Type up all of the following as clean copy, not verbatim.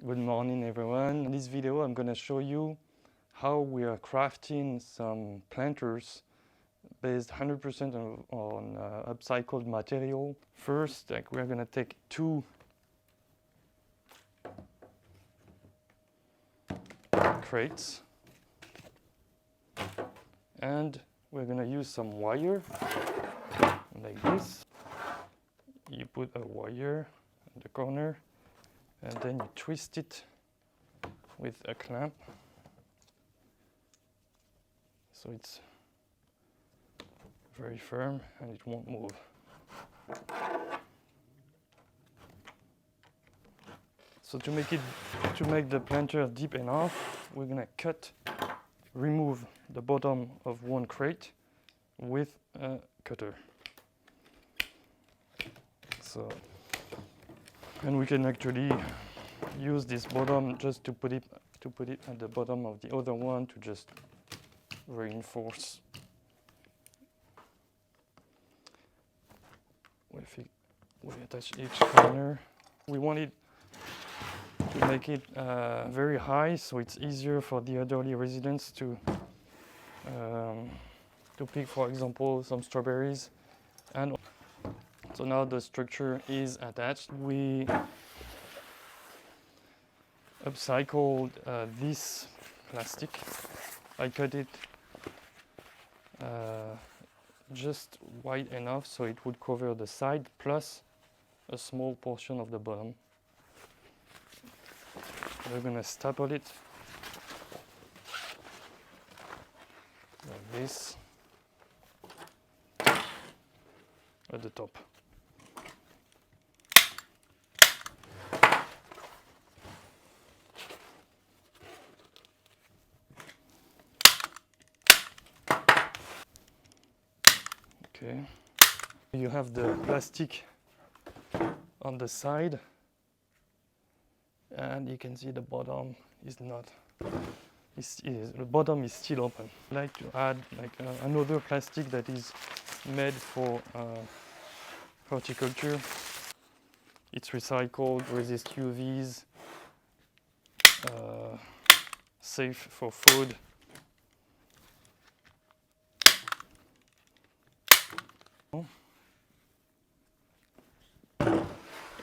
Good morning everyone. In this video I'm going to show you how we are crafting some planters based 100% on upcycled material. First, we're going to take two crates and we're going to use some wire like this. You put a wire in the corner and then you twist it with a clamp so it's very firm and it won't move. So to make the planter deep enough, we're gonna remove the bottom of one crate with a cutter. And we can actually use this bottom just to put it at the bottom of the other one to just reinforce. We attach each corner. We want it to make it very high, so it's easier for the elderly residents to pick, for example, some strawberries. And so now the structure is attached. We upcycled this plastic. I cut it just wide enough so it would cover the side plus a small portion of the bottom. We're going to staple it like this at the top. Okay. You have the plastic on the side, and you can see the bottom is not. The bottom is still open. I like to add another plastic that is made for horticulture. It's recycled, resists UVs, safe for food.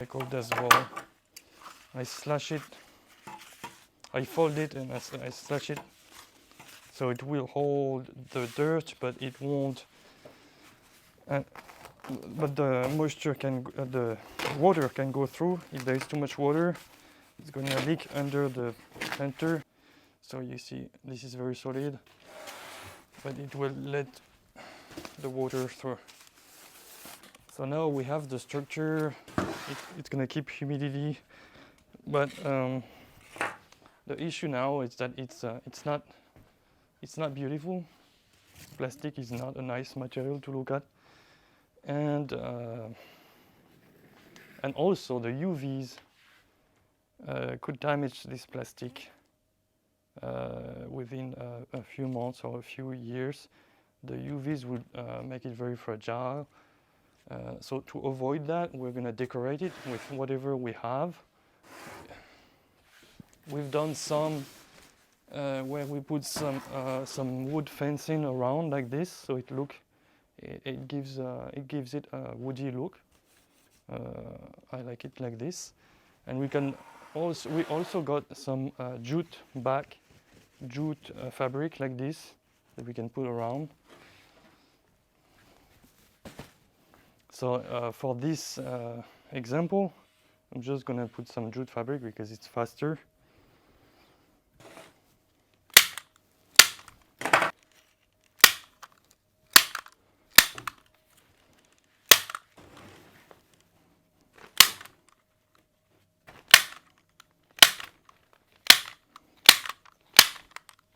Recycled as well. I slash it, I fold it and I slash it so it will hold the dirt, but it won't. But the moisture the water can go through. If there is too much water, it's going to leak under the planter. So you see, this is very solid, but it will let the water through. So now we have the structure. It's going to keep humidity, but the issue now is that it's not beautiful. Plastic is not a nice material to look at, and also the UVs could damage this plastic within a few months or a few years. The UVs would make it very fragile. So to avoid that, we're going to decorate it with whatever we have. We've done some where we put some wood fencing around like this, so it gives it a woody look. I like it like this, and we also got some jute fabric like this that we can put around. So for this example, I'm just going to put some jute fabric because it's faster.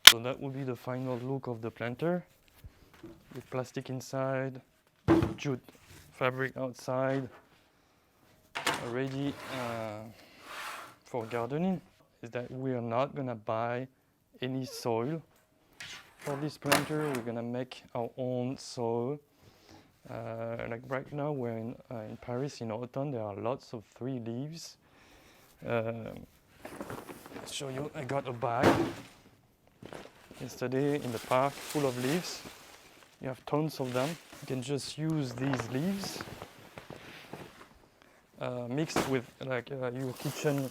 So that will be the final look of the planter, with plastic inside, jute fabric outside, ready for gardening. Is that we are not going to buy any soil for this planter. We're going to make our own soil. Like right now we're in Paris in autumn. There are lots of tree leaves. Let's show you, I got a bag yesterday in the park full of leaves. You have tons of them. You can just use these leaves mixed with like your kitchen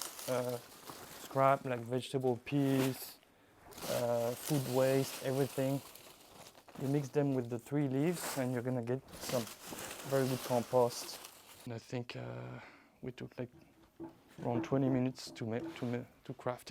scrap, like vegetable peels, food waste, everything. You mix them with the 3 leaves and you're gonna get some very good compost. And I think we took like around 20 minutes to craft it.